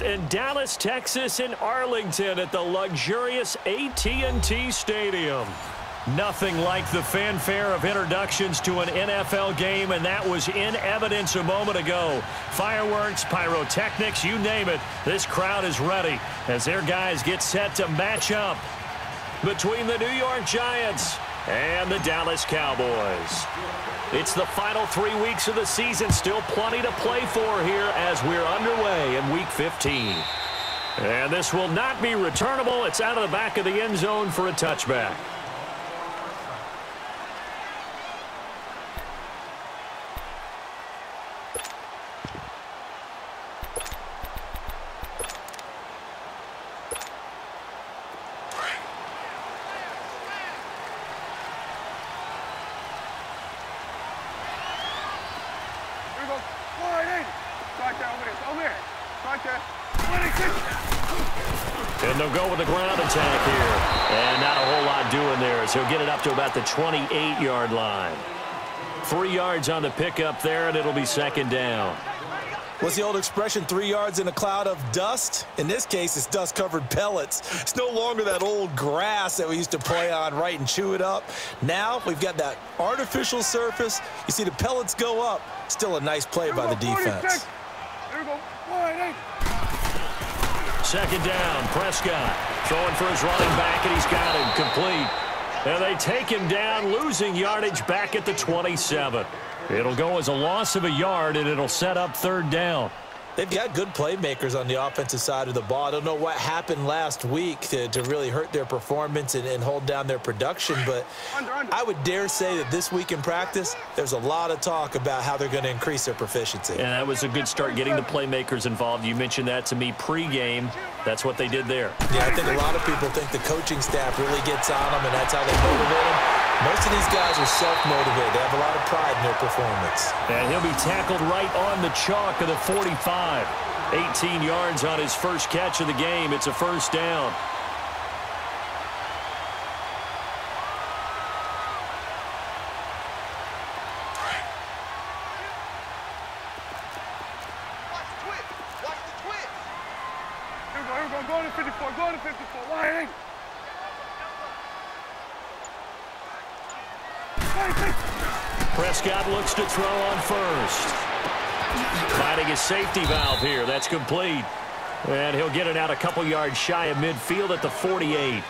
first in Dallas, Texas, and Arlington at the luxurious AT&T Stadium. Nothing like the fanfare of introductions to an NFL game, and that was in evidence a moment ago. Fireworks, pyrotechnics, you name it, this crowd is ready as their guys get set to match up between the New York Giants and the Dallas Cowboys. It's the final 3 weeks of the season, still plenty to play for here as we're underway in Week 15. And this will not be returnable. It's out of the back of the end zone for a touchback. And they'll go with the ground attack here. And not a whole lot doing there as he'll get it up to about the 28-yard line. 3 yards on the pickup there, and it'll be second down. What's the old expression, 3 yards in a cloud of dust? In this case, it's dust-covered pellets. It's no longer that old grass that we used to play on, right, and chew it up. Now we've got that artificial surface. You see the pellets go up. Still a nice play by the defense. Second down, Prescott throwing for his running back, and he's got him complete. And they take him down, losing yardage back at the 27. It'll go as a loss of a yard, and it'll set up third down. They've got good playmakers on the offensive side of the ball. I don't know what happened last week to really hurt their performance and hold down their production, but I would dare say that this week in practice, there's a lot of talk about how they're going to increase their proficiency. And that was a good start getting the playmakers involved. You mentioned that to me pregame. That's what they did there. Yeah, I think a lot of people think the coaching staff really gets on them, and that's how they motivate them. Most of these guys are self-motivated. They have a lot of pride in their performance. And he'll be tackled right on the chalk of the 45. 18 yards on his first catch of the game. It's a first down. Here we go. Go to 54. Go to 54. Lying. Prescott looks to throw on first. Finding his safety valve here. That's complete. And he'll get it out a couple yards shy of midfield at the 48.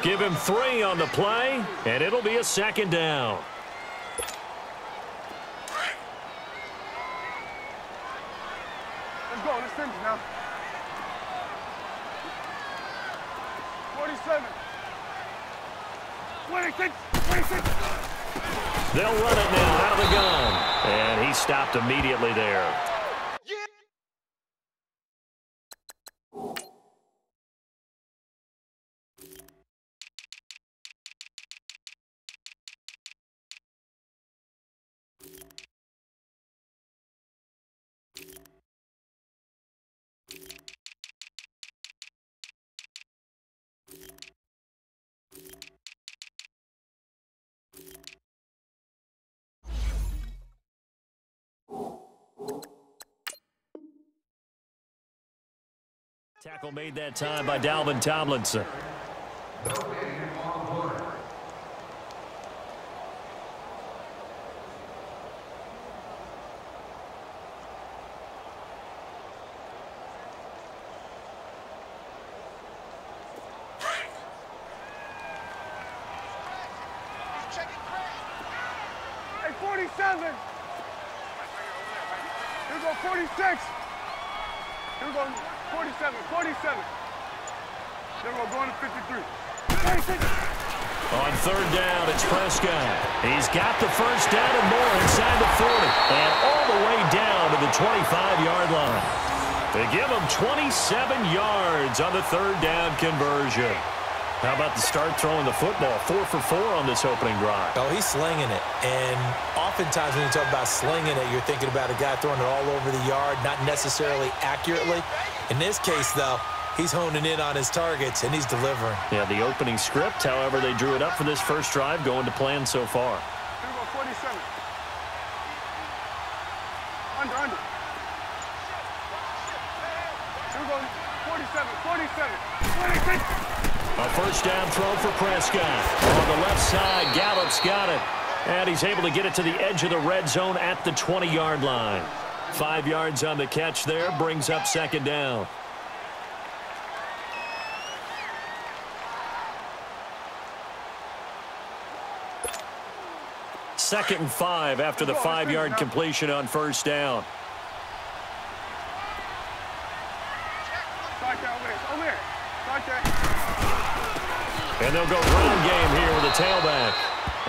Give him 3 on the play, and it'll be a second down. Let's go. Let's finish now. 47. 26. 26. They'll run it now out of the gun. And he stopped immediately there. Tackle made that time by Dalvin Tomlinson. Hey, 47. Here we go, 46. Here we go, 47, 47. There we go, going to 53. 46. On third down, it's Prescott. He's got the first down and more inside the 40. And all the way down to the 25-yard line. They give him 27 yards on the third down conversion. How about the start throwing the football? 4 for 4 on this opening drive. Oh, he's slinging it. And oftentimes when you talk about slinging it, you're thinking about a guy throwing it all over the yard, not necessarily accurately. In this case, though, he's honing in on his targets, and he's delivering. Yeah, the opening script, however, they drew it up for this first drive, going to plan so far. Here we go, 47. Under. Here we We're going 47, 47, 26. A first down throw for Prescott. On the left side, Gallup's got it. And he's able to get it to the edge of the red zone at the 20-yard line. 5 yards on the catch there, brings up second down. Second and 5 after the 5-yard completion on first down. And they'll go ground game here with a tailback.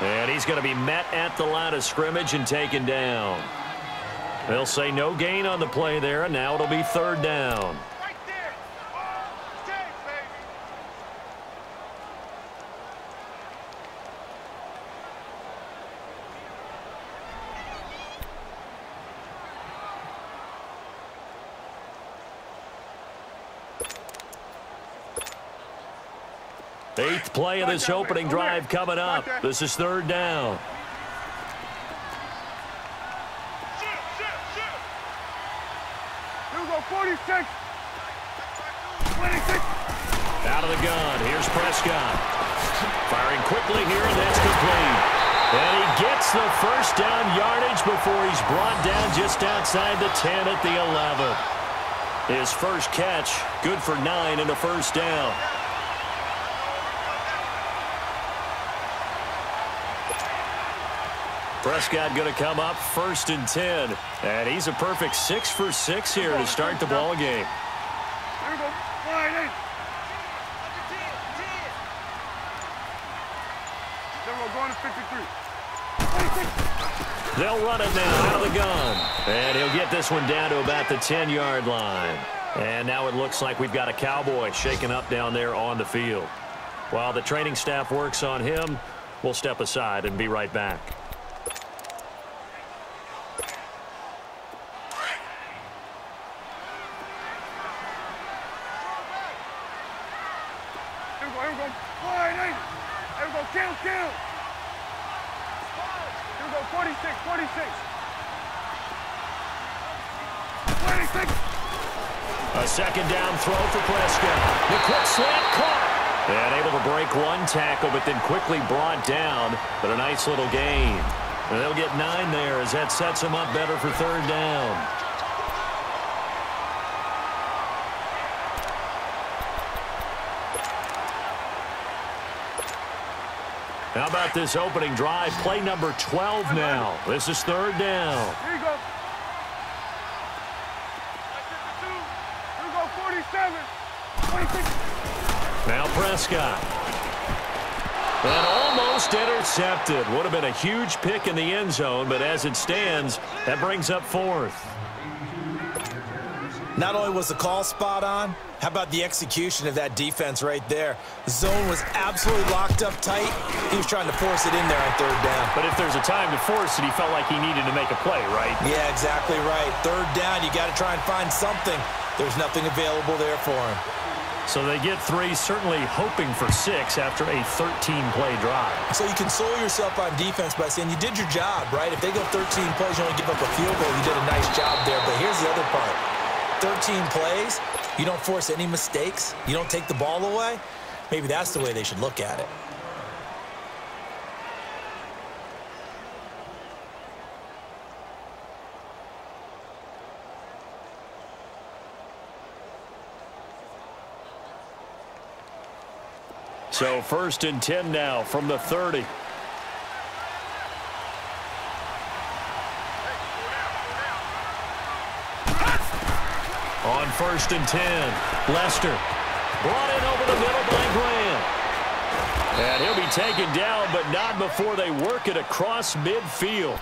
And he's going to be met at the line of scrimmage and taken down. They'll say no gain on the play there, and now it'll be third down. Right there. Stay, baby. Eighth play of this opening drive coming up. This is third down. Here we go, 46. 26. Out of the gun. Here's Prescott. Firing quickly here, and that's complete. And he gets the first down yardage before he's brought down just outside the 10 at the 11. His first catch, good for 9 and a first down. Prescott going to come up first and 10. And he's a perfect 6 for 6 here to start the ball game. Here we go. 9-8. Then we're going to 53. 26. They'll run it now out of the gun. And he'll get this one down to about the 10-yard line. And now it looks like we've got a Cowboy shaken up down there on the field. While the training staff works on him, we'll step aside and be right back. Kill. Here we go, 46, 46. 26. A second down throw for Prescott. The quick slant caught. And able to break one tackle, but then quickly brought down. But a nice little gain. And they'll get 9 there as that sets them up better for third down. How about this opening drive? Play number 12 now. This is third down. Here you go. Here we go, 47. 26. Now Prescott. And almost intercepted. Would have been a huge pick in the end zone, but as it stands, that brings up fourth. Not only was the call spot on, how about the execution of that defense right there? The zone was absolutely locked up tight. He was trying to force it in there on third down. But if there's a time to force it, he felt like he needed to make a play, right? Yeah, exactly right. Third down, you got to try and find something. There's nothing available there for him. So they get 3, certainly hoping for 6 after a 13-play drive. So you console yourself on defense by saying you did your job, right? If they go 13 plays, you only give up a field goal, you did a nice job there. But here's the other part. 13 plays, you don't force any mistakes, you don't take the ball away. Maybe that's the way they should look at it. So first and 10 now from the 30. On first and 10, Lester brought in over the middle by Graham. And he'll be taken down, but not before they work it across midfield.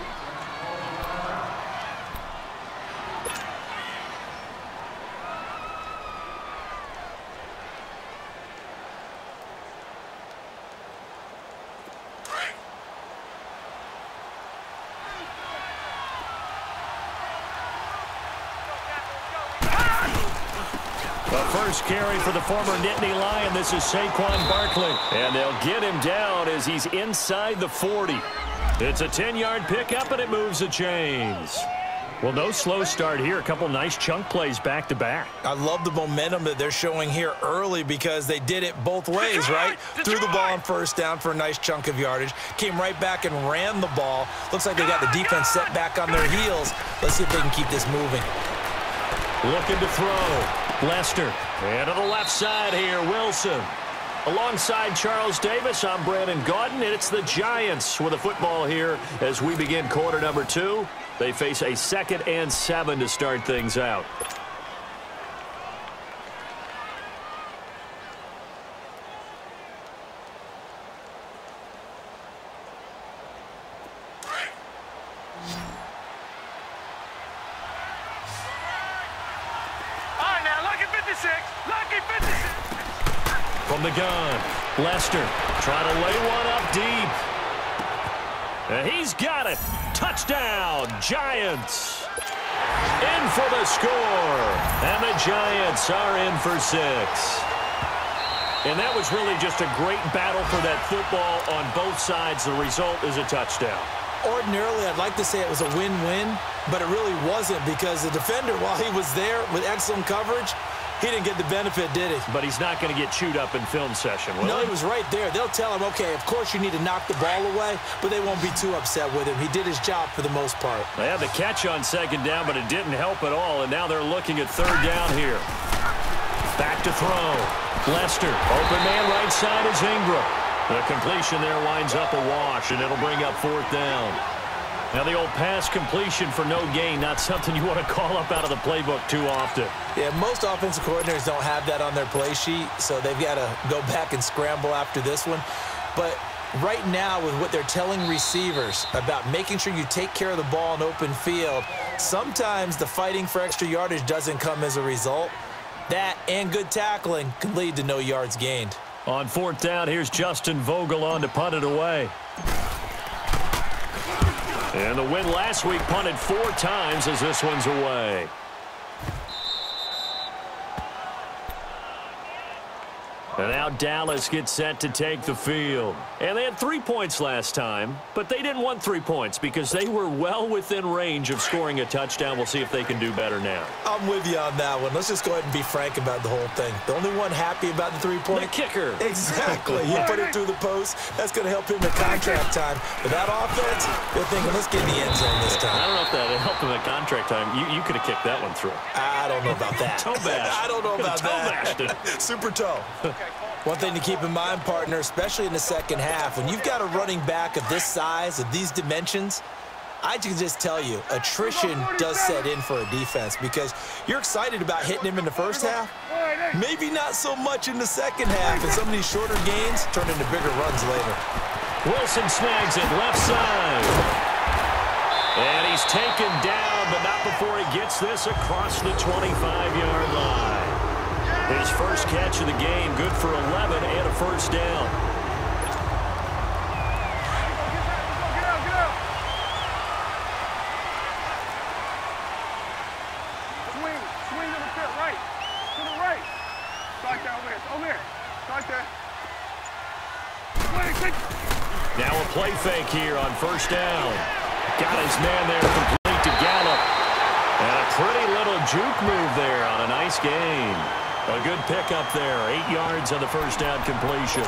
First carry for the former Nittany Lion. This is Saquon Barkley. And they'll get him down as he's inside the 40. It's a 10-yard pickup, and it moves the chains. Well, no slow start here. A couple nice chunk plays back-to-back. I love the momentum that they're showing here early because they did it both ways, right? Threw the ball on first down for a nice chunk of yardage. Came right back and ran the ball. Looks like they got the defense set back on their heels. Let's see if they can keep this moving. Looking to throw. Lester. And to the left side here, Wilson. Alongside Charles Davis, I'm Brandon Gaudin, and it's the Giants with the football here as we begin quarter number 2. They face a 2nd and 7 to start things out. All right, now, lucky 56. Lucky 56. From the gun, Lester trying to lay one up deep. And he's got it. Touchdown, Giants. In for the score. And the Giants are in for 6. And that was really just a great battle for that football on both sides. The result is a touchdown. Ordinarily, I'd like to say it was a win-win, but it really wasn't because the defender, while he was there with excellent coverage, he didn't get the benefit, did he? But he's not going to get chewed up in film session, will No, he? he was right there. They'll tell him, okay, of course you need to knock the ball away, but they won't be too upset with him. He did his job for the most part. They had the catch on 2nd down, but it didn't help at all, and now they're looking at 3rd down here. Back to throw. Lester, open man right side is Ingram. The completion there winds up a wash, and it'll bring up 4th down. Now the old pass completion for no gain, not something you want to call up out of the playbook too often. Yeah, most offensive coordinators don't have that on their play sheet, so they've got to go back and scramble after this one. But right now, with what they're telling receivers about making sure you take care of the ball in open field, sometimes the fighting for extra yardage doesn't come as a result. That and good tackling can lead to no yards gained. On 4th down, here's Justin Vogel on to punt it away. And the win last week punted 4 times as this one's away. And now Dallas gets set to take the field. And they had 3 points last time, but they didn't want 3 points because they were well within range of scoring a touchdown. We'll see if they can do better now. I'm with you on that one. Let's just go ahead and be frank about the whole thing. The only one happy about the 3-point? The kicker. Exactly. He put it through the post. That's going to help him in contract time. But that offense, they're thinking, let's get in the end zone this time. I don't know if that helped him at contract time. You could have kicked that one through. I don't know about that. Toe bash. I don't know about that. Toe bashed it. Super toe. One thing to keep in mind, partner, especially in the second half, when you've got a running back of this size, of these dimensions, I can just tell you, attrition does set in for a defense because you're excited about hitting him in the first half. Maybe not so much in the second half, and some of these shorter gains turn into bigger runs later. Wilson snags it left side. And he's taken down, but not before he gets this across the 25-yard line. His first catch of the game, good for 11 and a 1st down. Get out. Swing to the pit, right. To the right. Start that over here. Start there. Now a play fake here on 1st down. Got his man there complete to Gallup. And a pretty little juke move there on a nice gain. A good pickup there. 8 yards on the 1st down completion.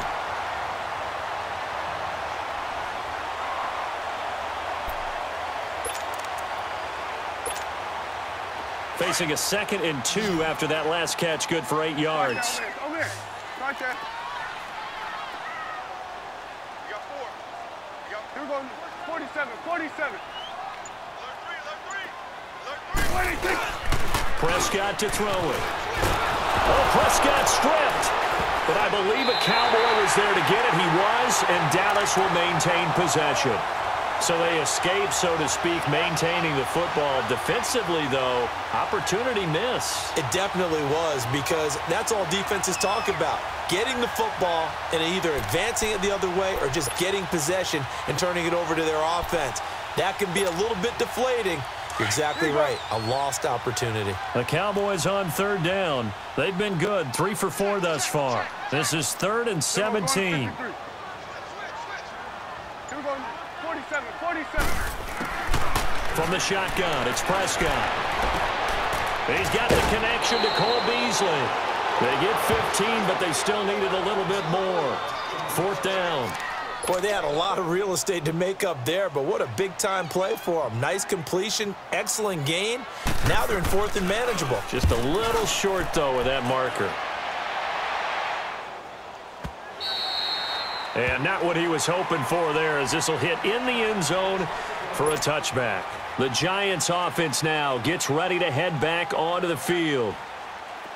Facing a 2nd and 2 after that last catch, good for 8 yards. Over there. Start there. You got 4. Here we go. 47. Left 3. Prescott to throw it. Oh, Prescott stripped. But I believe a Cowboy was there to get it. He was, and Dallas will maintain possession. So they escape, so to speak, maintaining the football. Defensively, though, opportunity miss. It definitely was because that's all defenses talk about. Getting the football and either advancing it the other way or just getting possession and turning it over to their offense. That can be a little bit deflating. You're exactly right. A lost opportunity. The Cowboys on 3rd down. They've been good. 3 for 4 thus far. This is 3rd and 17. Here we go. 47. From the shotgun, it's Prescott. He's got the connection to Cole Beasley. They get 15, but they still needed a little bit more. 4th down. Boy, they had a lot of real estate to make up there, but what a big-time play for them. Nice completion, excellent gain. Now they're in 4th and manageable. Just a little short, though, with that marker. And not what he was hoping for there, as this will hit in the end zone for a touchback. The Giants offense now gets ready to head back onto the field.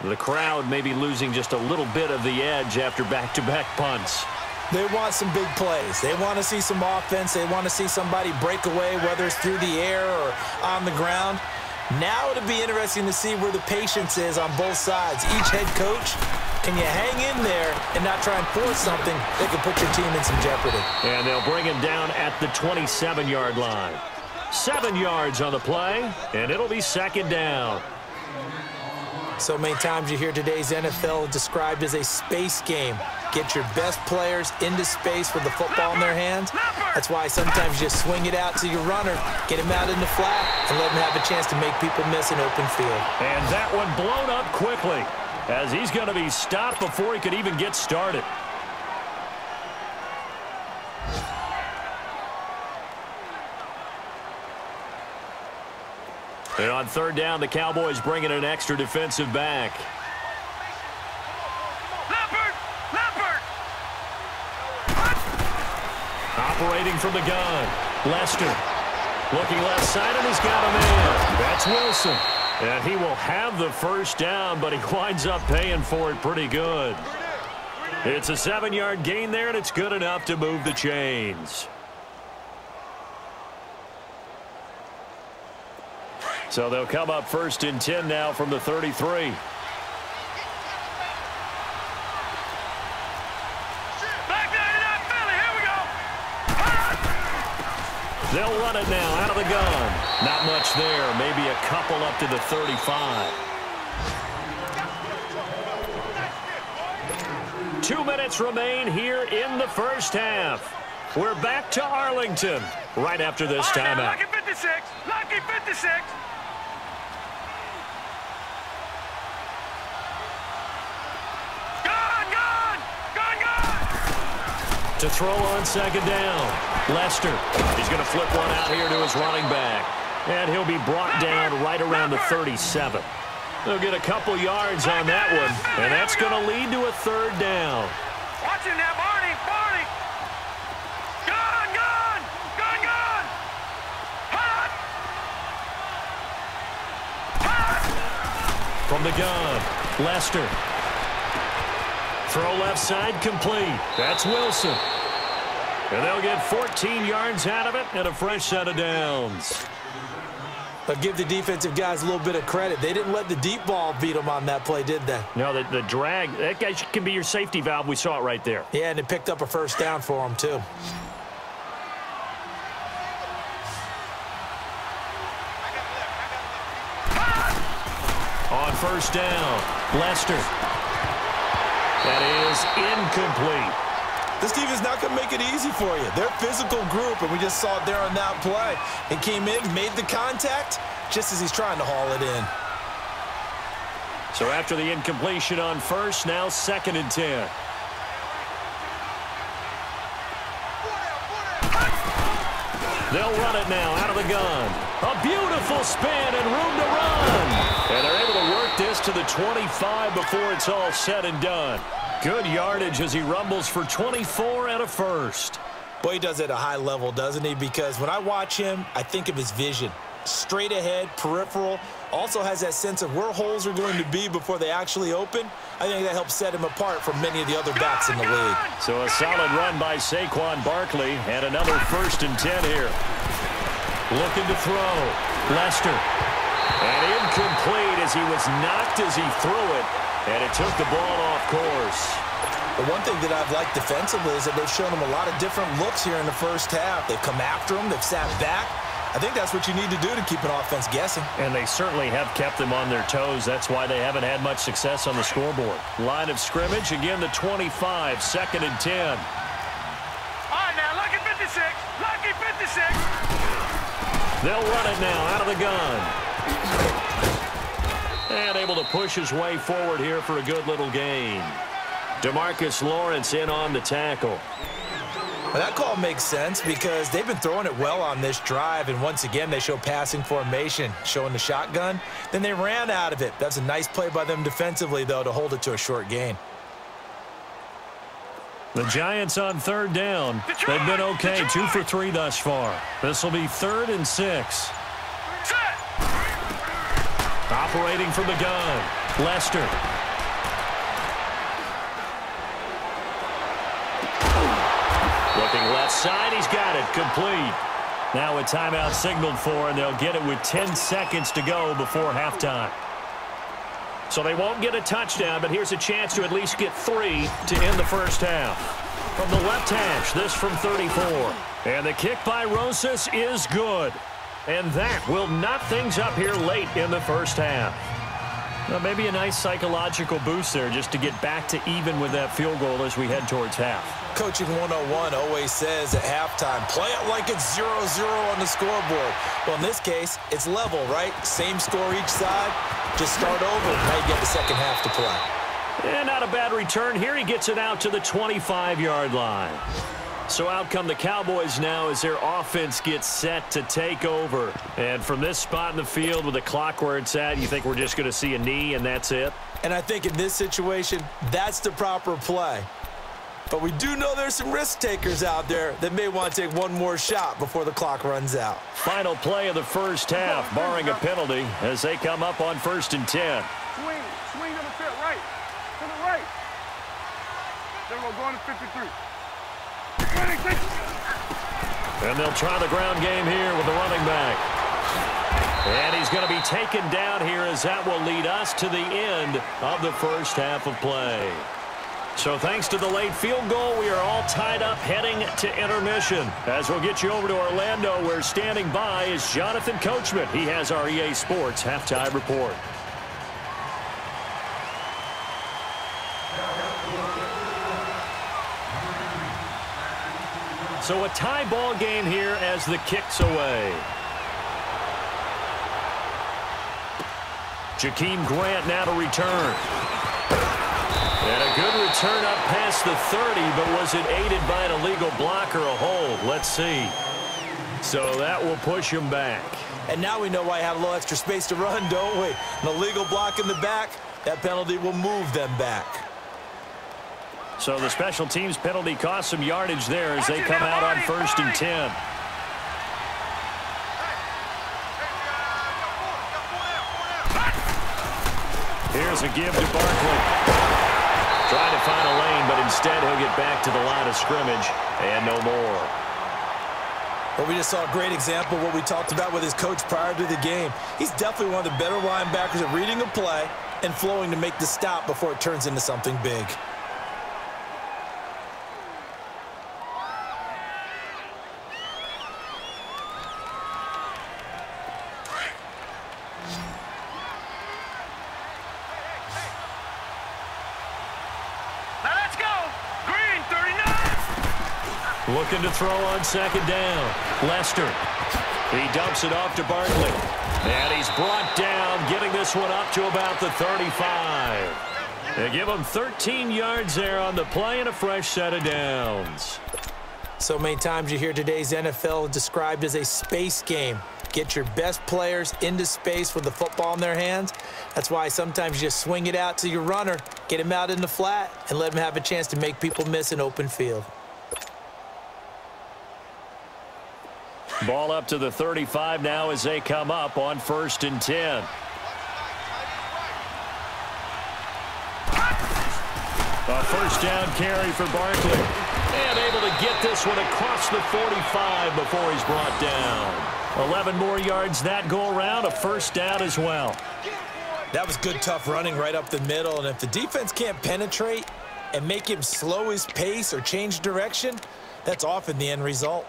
The crowd may be losing just a little bit of the edge after back-to-back punts. They want some big plays. They want to see some offense. They want to see somebody break away, whether it's through the air or on the ground. Now it'll be interesting to see where the patience is on both sides. Each head coach, can you hang in there and not try and force something that could put your team in some jeopardy? And they'll bring him down at the 27-yard line. 7 yards on the play, and it'll be 2nd down. So many times you hear today's NFL described as a space game. Get your best players into space with the football in their hands. That's why sometimes you just swing it out to your runner, get him out in the flat, and let him have a chance to make people miss an open field. And that one blown up quickly, as he's going to be stopped before he could even get started. And on 3rd down, the Cowboys bring in an extra defensive back. Operating from the gun, Lester. Looking left side, and he's got a man. That's Wilson. And he will have the 1st down, but he winds up paying for it pretty good. It's a 7-yard gain there, and it's good enough to move the chains. So they'll come up 1st and 10 now from the 33. They'll run it now out of the gun. Not much there. Maybe a couple up to the 35. 2 minutes remain here in the 1st half. We're back to Arlington right after this timeout. Lucky 56. Lucky 56. To throw on 2nd down. Lester. He's going to flip one out here to his running back. And he'll be brought down right around the 37. They'll get a couple yards on that one. And that's going to lead to a 3rd down. Watch it now, Barney. Barney. Gun, gun. Gun, gun. Hot. Hot. From the gun, Lester. Throw left side complete. That's Wilson. And they'll get 14 yards out of it and a fresh set of downs. But give the defensive guys a little bit of credit. They didn't let the deep ball beat them on that play, did they? No, the drag, that guy can be your safety valve. We saw it right there. Yeah, and it picked up a 1st down for them, too. On 1st down, Lester. That is incomplete. This defense is not going to make it easy for you. They're a physical group, and we just saw it there on that play. He came in, made the contact, just as he's trying to haul it in. So after the incompletion on 1st, now 2nd and 10. They'll run it now out of the gun. A beautiful spin and room to run. And they're able to work this to the 25 before it's all said and done. Good yardage as he rumbles for 24 and a 1st. Boy, he does it at a high level, doesn't he? Because when I watch him, I think of his vision. Straight ahead, peripheral. Also has that sense of where holes are going to be before they actually open. I think that helps set him apart from many of the other backs in the league. So a solid run by Saquon Barkley and another 1st and 10 here. Looking to throw. Lester. And incomplete as he was knocked as he threw it. And it took the ball off course. The one thing that I've liked defensively is that they've shown him a lot of different looks here in the 1st half. They've come after him. They've sat back. I think that's what you need to do to keep an offense guessing. And they certainly have kept them on their toes. That's why they haven't had much success on the scoreboard. Line of scrimmage, again, the 25, 2nd and 10. All right, now, lucky 56. Lucky 56. They'll run it now out of the gun. And able to push his way forward here for a good little gain. DeMarcus Lawrence in on the tackle. Well, that call makes sense because they've been throwing it well on this drive, and once again they show passing formation, showing the shotgun. Then they ran out of it. That's a nice play by them defensively, though, to hold it to a short gain. The Giants on third down. They've been okay, 2 for 3 thus far. This will be 3rd and 6. Operating from the gun, Lester. Looking left side, he's got it, complete. Now a timeout signaled for, and they'll get it with 10 seconds to go before halftime. So they won't get a touchdown, but here's a chance to at least get 3 to end the first half. From the left hash, this from 34. And the kick by Rosas is good. And that will knot things up here late in the first half. Well, maybe a nice psychological boost there just to get back to even with that field goal as we head towards half. Coaching 101 always says at halftime, play it like it's 0-0 on the scoreboard. Well, in this case, it's level, right? Same score each side. Just start over. Now you get the second half to play. And not a bad return here. He gets it out to the 25-yard line. So out come the Cowboys now as their offense gets set to take over. And from this spot in the field with the clock where it's at, you think we're just going to see a knee and that's it? And I think in this situation, that's the proper play. But we do know there's some risk takers out there that may want to take one more shot before the clock runs out. Final play of the first half, barring a penalty, as they come up on 1st and 10. Swing to the field, right. To the right. Then we're going to 53. And they'll try the ground game here with the running back. And he's going to be taken down here as that will lead us to the end of the first half of play. So thanks to the late field goal, we are all tied up heading to intermission. As we'll get you over to Orlando, where standing by is Jonathan Coachman. He has our EA Sports halftime report. So a tie ball game here as the kick's away. Jakeem Grant now to return. And a good return up past the 30, but was it aided by an illegal block or a hold? Let's see. So that will push him back. And now we know why I have a little extra space to run, don't we? An illegal block in the back, that penalty will move them back. So the special teams penalty cost some yardage there as they come out on 1st and 10. Here's a give to Barkley. Trying to find a lane, but instead he'll get back to the line of scrimmage and no more. Well, we just saw a great example of what we talked about with his coach prior to the game. He's definitely one of the better linebackers at reading a play and flowing to make the stop before it turns into something big. Looking to throw on 2nd down. Lester. He dumps it off to Barkley. And he's brought down, getting this one up to about the 35. They give him 13 yards there on the play and a fresh set of downs. So many times you hear today's NFL described as a space game. Get your best players into space with the football in their hands. That's why sometimes you just swing it out to your runner, get him out in the flat, and let him have a chance to make people miss an open field. Ball up to the 35 now as they come up on 1st and 10. A first down carry for Barkley. And able to get this one across the 45 before he's brought down. 11 more yards that go around, a first down as well. That was good, tough running right up the middle. And if the defense can't penetrate and make him slow his pace or change direction, that's often the end result.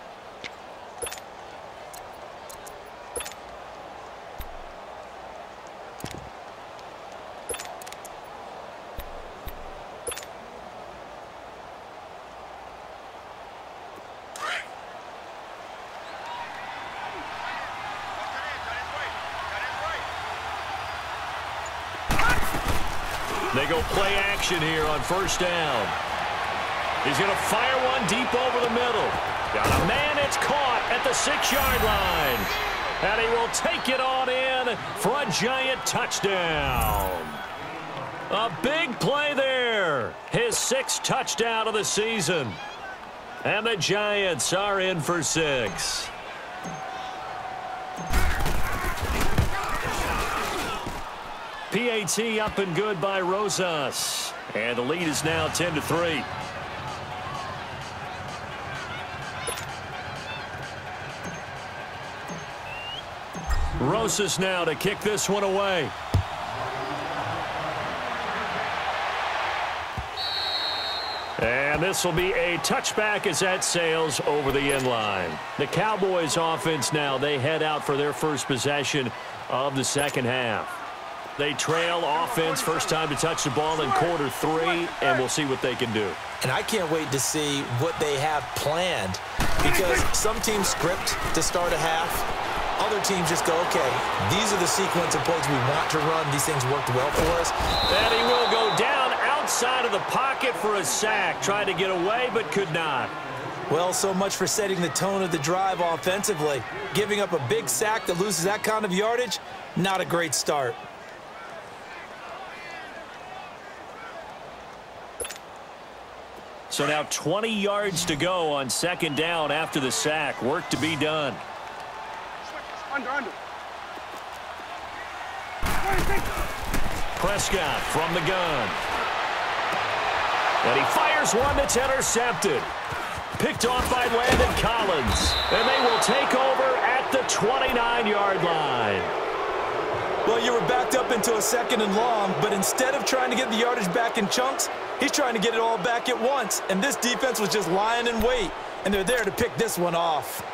They go play action here on first down. He's going to fire one deep over the middle. Got a man, it's caught at the 6-yard line. And he will take it on in for a Giant touchdown. A big play there. His 6th touchdown of the season. And the Giants are in for 6. PAT up and good by Rosas. And the lead is now 10-3. Rosas now to kick this one away. And this will be a touchback as that sails over the end line. The Cowboys offense now, they head out for their first possession of the second half. They trail offense, first time to touch the ball in quarter 3, and we'll see what they can do. And I can't wait to see what they have planned, because some teams script to start a half. Other teams just go, okay, these are the sequence of plays we want to run. These things worked well for us. And he will go down outside of the pocket for a sack. Tried to get away, but could not. Well, so much for setting the tone of the drive offensively. Giving up a big sack that loses that kind of yardage, not a great start. So now 20 yards to go on second down after the sack. Work to be done. Under. Prescott from the gun. And he fires one that's intercepted. Picked off by Landon Collins. And they will take over at the 29-yard line. Well, you were backed up into a 2nd and long, but instead of trying to get the yardage back in chunks, he's trying to get it all back at once. And this defense was just lying in wait, and they're there to pick this one off.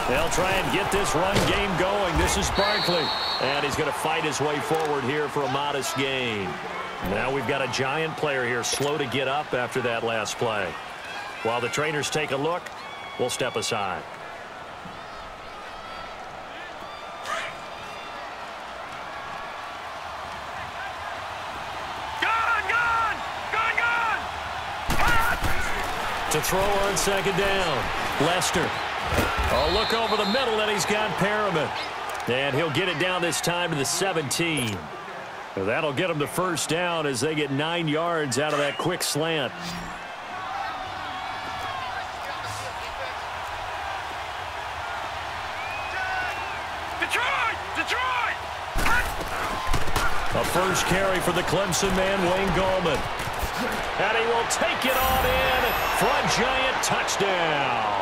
They'll try and get this run game going. This is Barkley. And he's going to fight his way forward here for a modest gain. Now we've got a Giant player here slow to get up after that last play. While the trainers take a look, we'll step aside. To throw on second down. Lester. A look over the middle, and he's got Perriman. And he'll get it down this time to the 17. That'll get him the first down as they get 9 yards out of that quick slant. Detroit! A first carry for the Clemson man, Wayne Gallman. And he will take it on in for a Giant touchdown.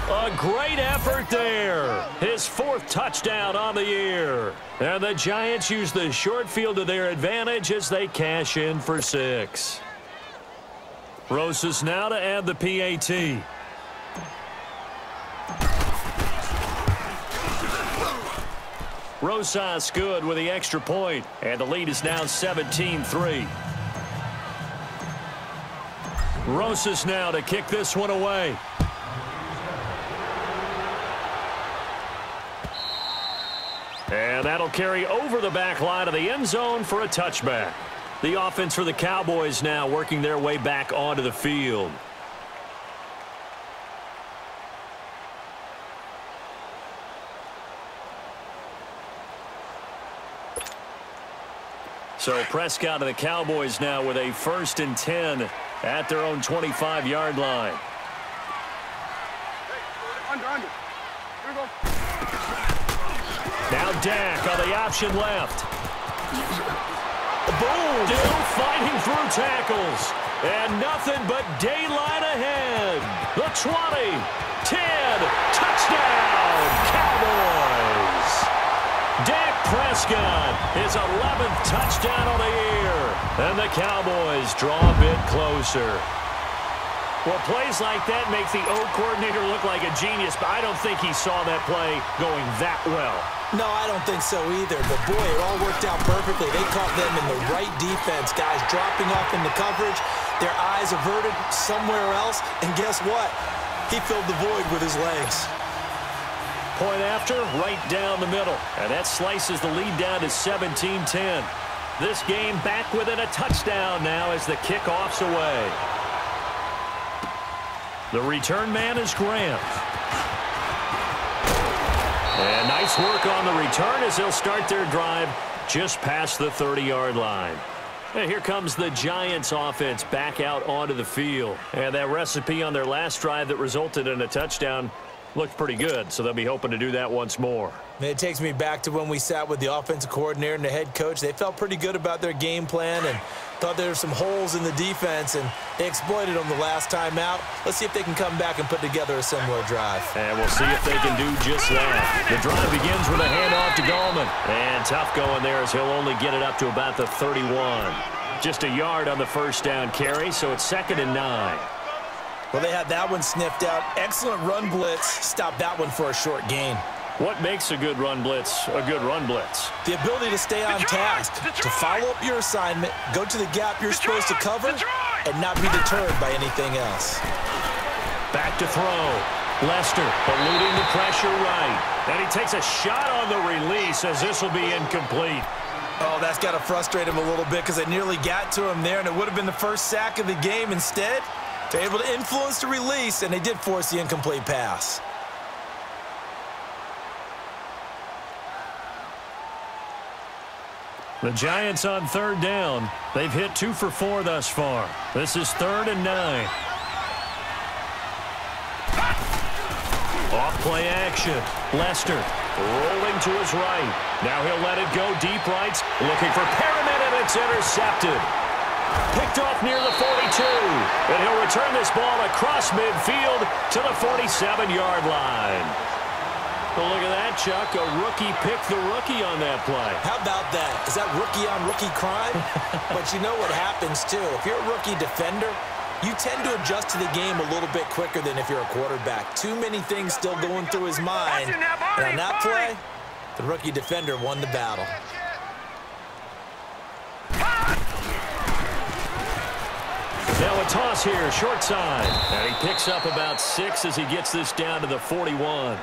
A great effort there. His 4th touchdown on the year. And the Giants use the short field to their advantage as they cash in for 6. Rosas now to add the PAT. Rosas good with the extra point. And the lead is now 17-3. Rosas now to kick this one away. And that'll carry over the back line of the end zone for a touchback. The offense for the Cowboys now working their way back onto the field. So Prescott and the Cowboys now with a 1st and 10 at their own 25-yard line. Under. Here we go. Now Dak on the option left. Boom! Still fighting through tackles. And nothing but daylight ahead. The 20, 10, touchdown, Cowboys. Dak Prescott, his 11th touchdown of the year. And the Cowboys draw a bit closer. Well, plays like that make the O coordinator look like a genius, but I don't think he saw that play going that well. No, I don't think so either. But, boy, it all worked out perfectly. They caught them in the right defense, guys dropping off in the coverage. their eyes averted somewhere else, and guess what? He filled the void with his legs. Point after, right down the middle. And that slices the lead down to 17-10. This game back within a touchdown now as the kickoff's away. The return man is Graham. And nice work on the return as they'll start their drive just past the 30-yard line. And here comes the Giants offense back out onto the field. And that recipe on their last drive that resulted in a touchdown looked pretty good, so they'll be hoping to do that once more. It takes me back to when we sat with the offensive coordinator and the head coach. They felt pretty good about their game plan and thought there were some holes in the defense, and they exploited them the last time out. Let's see if they can come back and put together a similar drive. And we'll see if they can do just that. The drive begins with a handoff to Gallman. And tough going there as he'll only get it up to about the 31. Just a yard on the first down carry, so it's 2nd and 9. Well, they had that one sniffed out. Excellent run blitz. Stopped that one for a short gain. What makes a good run blitz a good run blitz? The ability to stay on task, to follow up your assignment, go to the gap you're supposed to cover, and not be deterred by anything else. Back to throw. Lester eluding the pressure right. And he takes a shot on the release as this will be incomplete. Oh, that's got to frustrate him a little bit because they nearly got to him there, and it would have been the first sack of the game. Instead, they're able to influence the release, and they did force the incomplete pass. The Giants on 3rd down. They've hit 2 for 4 thus far. This is 3rd and 9. Off play action. Lester rolling to his right. Now he'll let it go deep right. Looking for Perriman, and it's intercepted. Picked off near the 42. And he'll return this ball across midfield to the 47-yard line. Well, look at that, Chuck. A rookie picked the rookie on that play. How about that? Is that rookie-on-rookie crime? But you know what happens, too. If you're a rookie defender, you tend to adjust to the game a little bit quicker than if you're a quarterback. Too many things still going through his mind. And on that play, the rookie defender won the battle. Now a toss here, short side. And he picks up about 6 as he gets this down to the 41.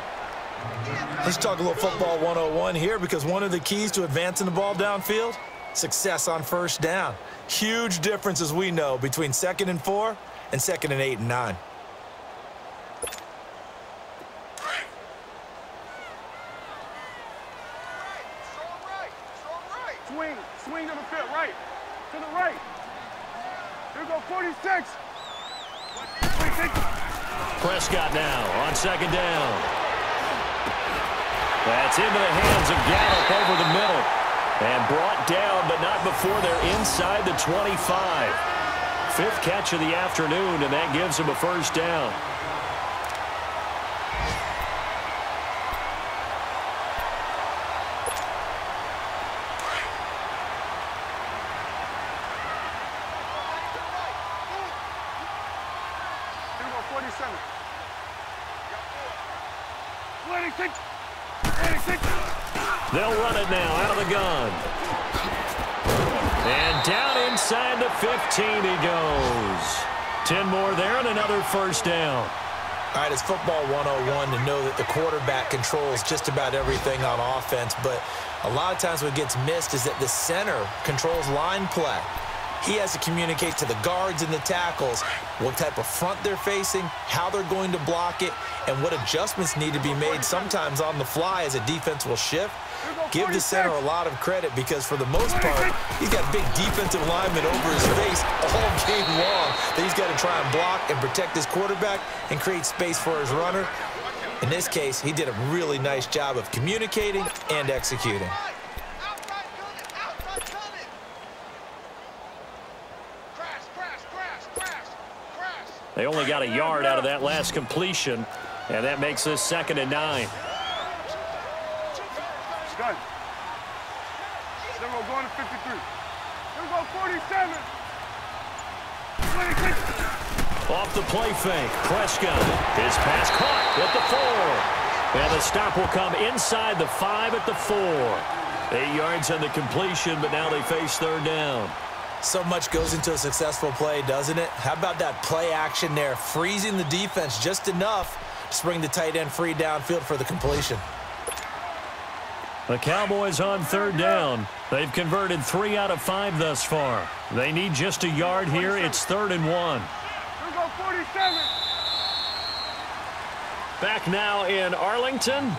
Let's talk a little football 101 here, because one of the keys to advancing the ball downfield, success on first down. Huge difference, as we know, between 2nd and 4 and 2nd and 8 and 9. Swing to the fit, right. To the right. Here we go, 46. 46. Prescott now on 2nd down. That's into the hands of Gallup over the middle. And brought down, but not before they're inside the 25. 5th catch of the afternoon, and that gives him a first down. Here we go, 47. 26. They'll run it now out of the gun. And down inside the 15 he goes. 10 more there and another first down. All right, it's football 101 to know that the quarterback controls just about everything on offense, but a lot of times what gets missed is that the center controls line play. He has to communicate to the guards and the tackles what type of front they're facing, how they're going to block it, and what adjustments need to be made sometimes on the fly as a defense will shift. Give the center a lot of credit because, for the most part, he's got big defensive linemen over his face all game long that he's got to try and block and protect his quarterback and create space for his runner. In this case, he did a really nice job of communicating and executing. They only got a yard out of that last completion, and that makes this 2nd and 9. Done. Then we're going to 53. Then we go 47. 26. Off the play fake, Prescott. His pass caught at the 4. And the stop will come inside the 5 at the 4. 8 yards on the completion, but now they face 3rd down. So much goes into a successful play, doesn't it? How about that play action there, freezing the defense just enough to spring the tight end free downfield for the completion. The Cowboys on third down. They've converted 3 out of 5 thus far. They need just a yard here. It's 3rd and 1. Here we go, 47. Back now in Arlington.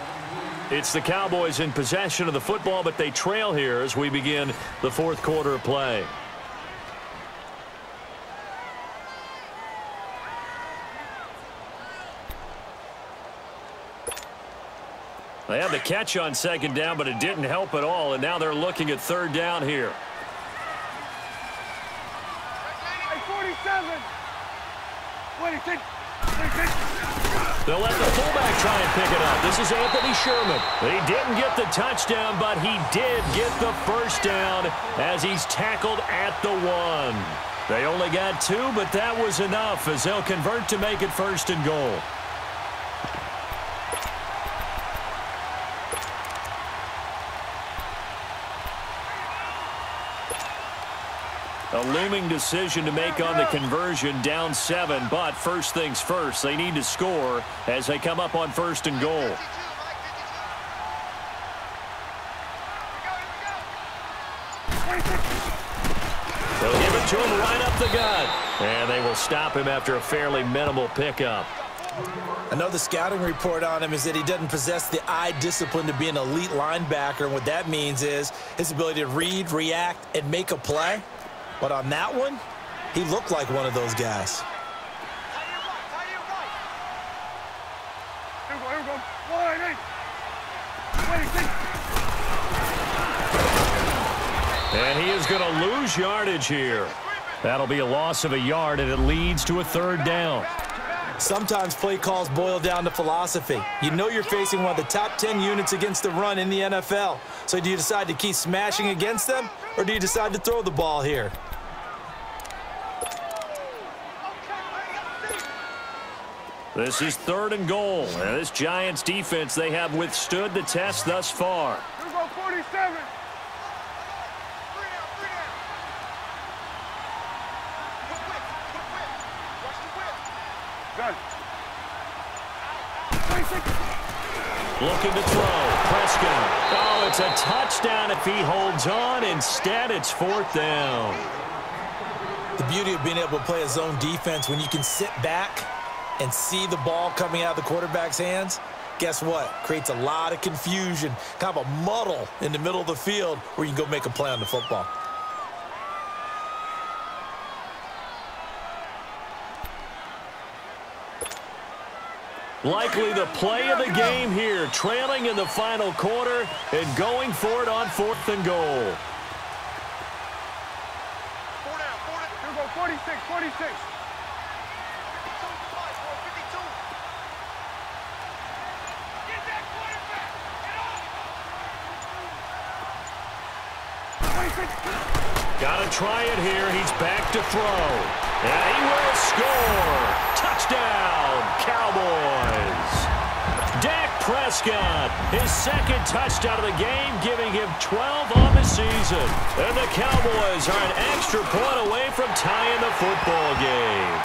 It's the Cowboys in possession of the football, but they trail here as we begin the 4th quarter of play. They had the catch on 2nd down, but it didn't help at all, and now they're looking at 3rd down here. Hey, 47. 26. 26. They'll let the fullback try and pick it up. This is Anthony Sherman. He didn't get the touchdown, but he did get the first down as he's tackled at the 1. They only got 2, but that was enough as they'll convert to make it 1st and goal. A looming decision to make on the conversion, down 7, but first things first, they need to score as they come up on 1st and goal. They'll give it to him right up the gut, and they will stop him after a fairly minimal pickup. I know the scouting report on him is that he doesn't possess the eye discipline to be an elite linebacker, and what that means is his ability to read, react, and make a play. But on that one, he looked like one of those guys. Here we go. 48. 26. And he is going to lose yardage here. That'll be a loss of a yard, and it leads to a 3rd down. Sometimes play calls boil down to philosophy. You know you're facing one of the top 10 units against the run in the NFL. So do you decide to keep smashing against them, or do you decide to throw the ball here? This is 3rd and goal. And this Giants defense, they have withstood the test thus far. Here we go, 47. Done. 26. Looking to throw. Prescott. Oh, it's a touchdown if he holds on. Instead, it's 4th down. The beauty of being able to play a zone defense when you can sit back and see the ball coming out of the quarterback's hands, guess what? Creates a lot of confusion, kind of a muddle in the middle of the field where you can go make a play on the football. Likely the play of the game here, trailing in the final quarter and going for it on 4th and goal. Here we go, 46, 46. Got to try it here. He's back to throw. And he will score. Touchdown, Cowboys. Dak Prescott, his 2nd touchdown of the game, giving him 12 on the season. And the Cowboys are an extra point away from tying the football game.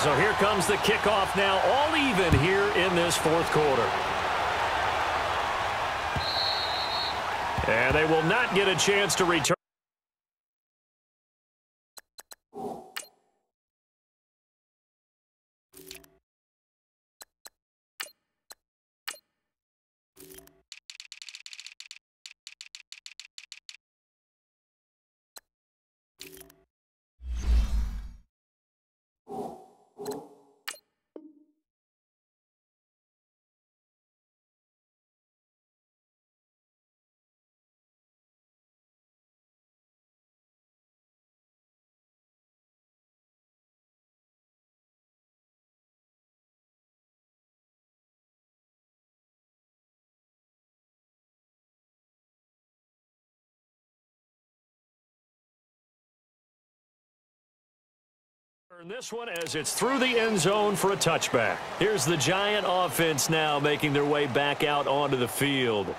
So here comes the kickoff now, all even here in this 4th quarter. And they will not get a chance to return. This one as it's through the end zone for a touchback. Here's the Giant offense now making their way back out onto the field.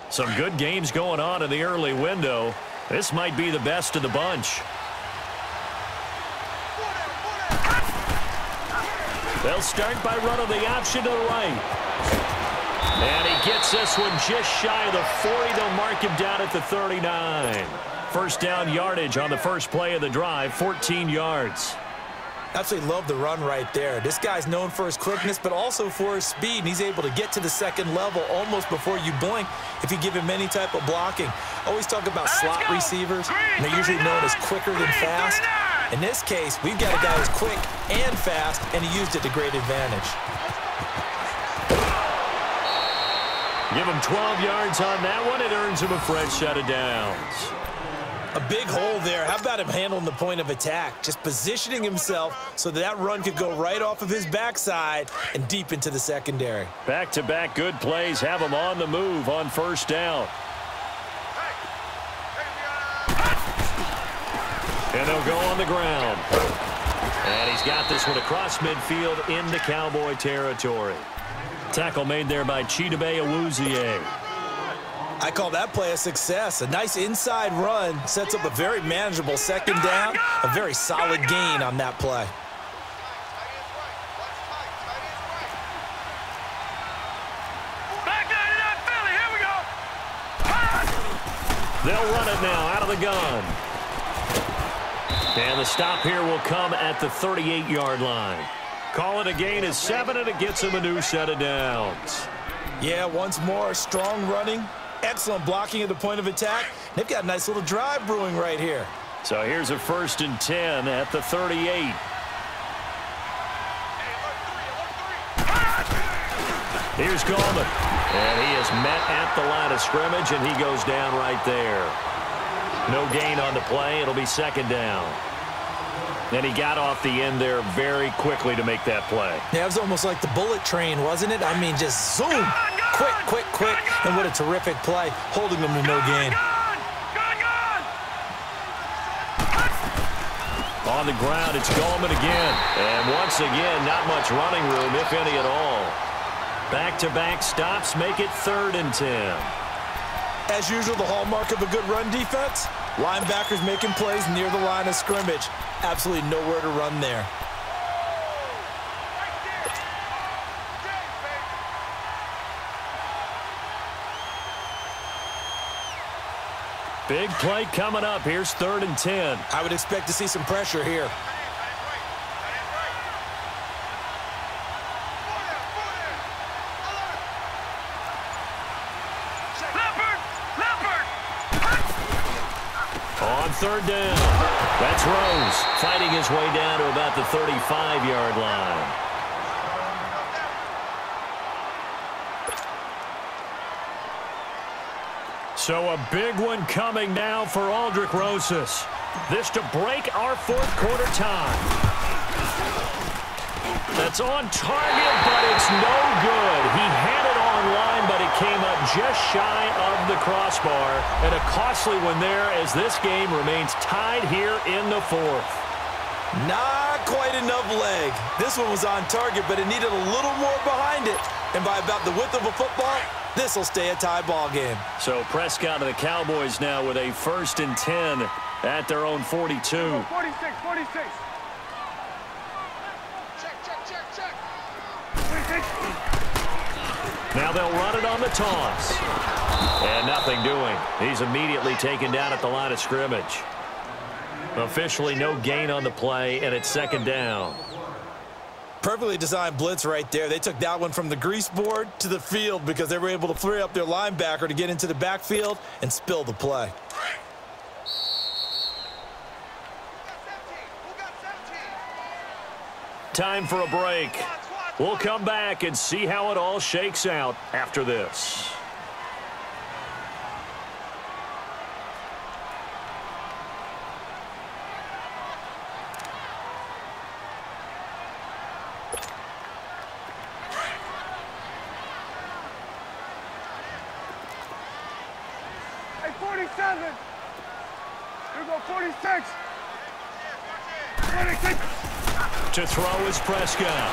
Some good games going on in the early window. This might be the best of the bunch. They'll start by running the option to the right. And he gets this one just shy of the 40. They'll mark him down at the 39. First down yardage on the first play of the drive, 14 yards. Absolutely love the run right there. This guy's known for his quickness, but also for his speed, and he's able to get to the second level almost before you blink if you give him any type of blocking. Always talk about slot receivers, and they're usually known as quicker than fast. In this case, we've got a guy who's quick and fast, and he used it to great advantage. Give him 12 yards on that one. It earns him a fresh set of downs. A big hole there. How about him handling the point of attack? Just positioning himself so that run could go right off of his backside and deep into the secondary. Back-to-back good plays have him on the move on first down. And they'll go on the ground. And he's got this one across midfield into Cowboy territory. Tackle made there by Chidobe Awuzie. I call that play a success. A nice inside run sets up a very manageable second down. A very solid gain on that play. They'll run it now out of the gun. And the stop here will come at the 38-yard line. Call it a gain of 7, and it gets him a new set of downs. Yeah, once more, strong running. Excellent blocking at the point of attack. They've got a nice little drive brewing right here. So here's a 1st and 10 at the 38. Here's Coleman. And he is met at the line of scrimmage, and he goes down right there. No gain on the play. It'll be second down. And he got off the end there very quickly to make that play. Yeah, it was almost like the bullet train, wasn't it? I mean, just zoom. Quick, quick, quick. And what a terrific play, holding them to no gain. On the ground, it's Coleman again. And once again, not much running room, if any at all. Back-to-back stops make it 3rd and 10. As usual, the hallmark of a good run defense, linebackers making plays near the line of scrimmage. Absolutely nowhere to run there. Big play coming up. Here's 3rd and 10. I would expect to see some pressure here. On 3rd down, that's Rose fighting his way down to about the 35-yard line. So a big one coming now for Aldrick Rosas. This to break our 4th quarter tie. That's on target, but it's no good. He had it online, but it came up just shy of the crossbar. And a costly one there as this game remains tied here in the 4th. Not quite enough leg. This one was on target, but it needed a little more behind it. And by about the width of a football, this will stay a tie ball game. So Prescott and the Cowboys now with a 1st and 10 at their own 42. 46, 46. Now they'll run it on the toss. And nothing doing. He's immediately taken down at the line of scrimmage. Officially no gain on the play, and it's 2nd down. Perfectly designed blitz right there. They took that one from the grease board to the field because they were able to free up their linebacker to get into the backfield and spill the play. Time for a break. We'll come back and see how it all shakes out after this. 47. Here we go, 46. 26. To throw is Prescott.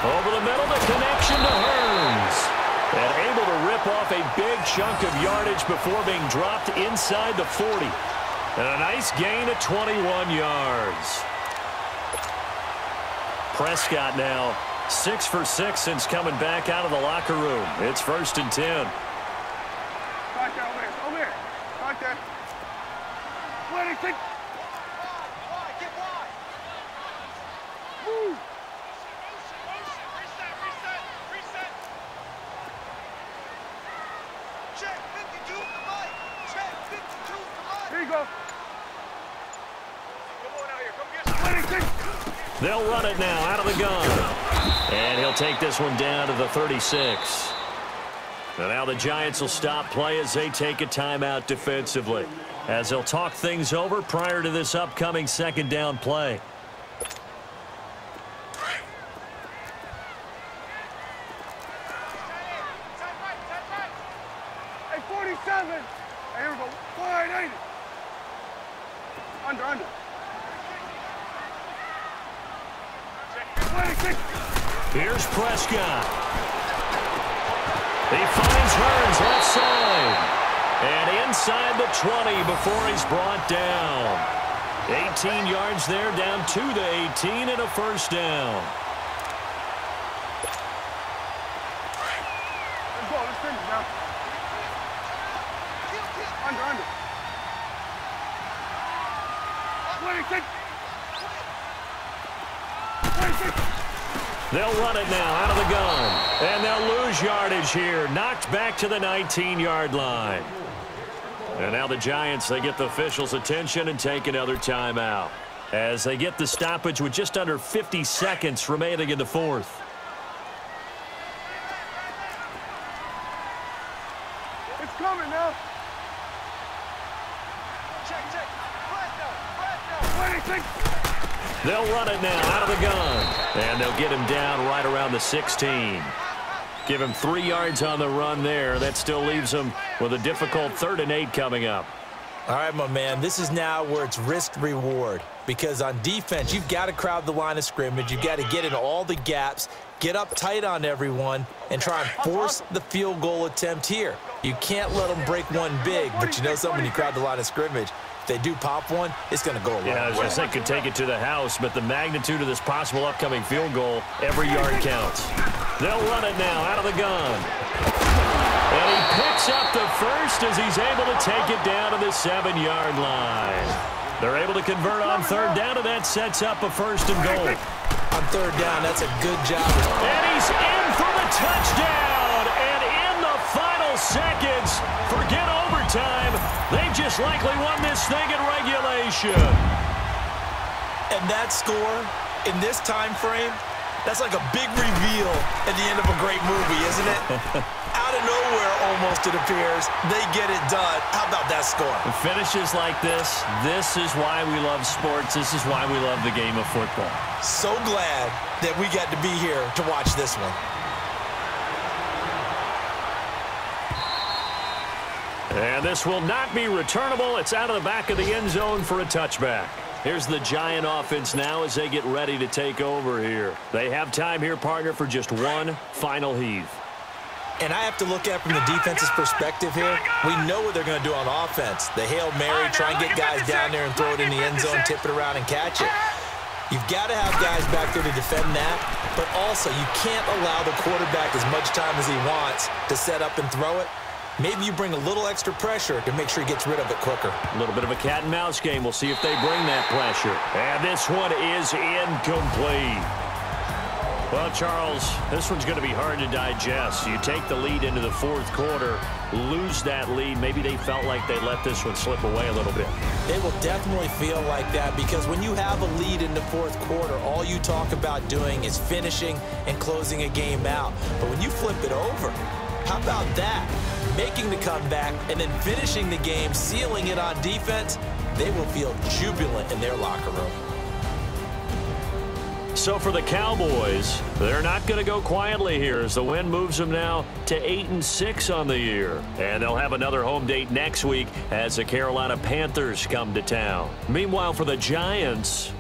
Over the middle, the connection to Hearns. And able to rip off a big chunk of yardage before being dropped inside the 40. And a nice gain of 21 yards. Prescott now 6 for 6 since coming back out of the locker room. It's 1st and 10. Right there, over here. Right there. 26. Get wide. Move. Reset. Check 52 to the right. Check 52 to the right. Here you go. Come on out here. Come get 26. They'll run it now out of the gun. And he'll take this one down to the 36. And now the Giants will stop play as they take a timeout defensively, as they'll talk things over prior to this upcoming 2nd down play. Hey, 47. Hey, here we go. Wide 80. Under. 26. Here's Prescott. He finds Hearns left side. And inside the 20 before he's brought down. 18 yards there, down to the 18 and a 1st down. Let's go. Let's finish now. Under. 26. 26. They'll run it now out of the gun. And they'll lose yardage here. Knocked back to the 19-yard line. And now the Giants, they get the officials' attention and take another timeout, as they get the stoppage with just under 50 seconds remaining in the 4th. It's coming now. Check. 26. They'll run it now out of the gun. And they'll get him down right around the 16. Give him 3 yards on the run there. That still leaves him with a difficult 3rd and 8 coming up. All right, my man, this is now where it's risk-reward, because on defense, you've got to crowd the line of scrimmage. You've got to get in all the gaps, get up tight on everyone, and try and force the field goal attempt here. You can't let them break one big, but you know something, when you crowd the line of scrimmage, if they do pop one, it's going to go a long way. Yeah, I was going to say, could take it to the house, but the magnitude of this possible upcoming field goal, every yard counts. They'll run it now out of the gun. And he picks up the 1st as he's able to take it down to the 7-yard line. They're able to convert on 3rd down, and that sets up a 1st and goal. On 3rd down, that's a good job. And he's in for the touchdown. And in the final seconds, forget overtime, they just likely won this thing in regulation. And that score in this time frame, that's like a big reveal at the end of a great movie, isn't it? Out of nowhere, almost, it appears, they get it done. How about that score? Finishes like this is why we love sports. This is why we love the game of football. So glad that we got to be here to watch this one. And this will not be returnable. It's out of the back of the end zone for a touchback. Here's the Giant offense now as they get ready to take over here. They have time here, partner, for just one final heave. And I have to look at it from the defense's perspective here. We know what they're going to do on offense. The Hail Mary, try and get guys down there and throw it in the end zone, tip it around and catch it. You've got to have guys back there to defend that, but also you can't allow the quarterback as much time as he wants to set up and throw it. Maybe you bring a little extra pressure to make sure he gets rid of it quicker. A little bit of a cat and mouse game. We'll see if they bring that pressure. And this one is incomplete. Well, Charles, this one's going to be hard to digest. You take the lead into the 4th quarter, lose that lead. Maybe they felt like they let this one slip away a little bit. They will definitely feel like that, because when you have a lead in the 4th quarter, all you talk about doing is finishing and closing a game out. But when you flip it over, how about that? Making the comeback and then finishing the game, sealing it on defense, they will feel jubilant in their locker room. So for the Cowboys, they're not going to go quietly here as the win moves them now to 8-6 on the year. And they'll have another home date next week as the Carolina Panthers come to town. Meanwhile, for the Giants,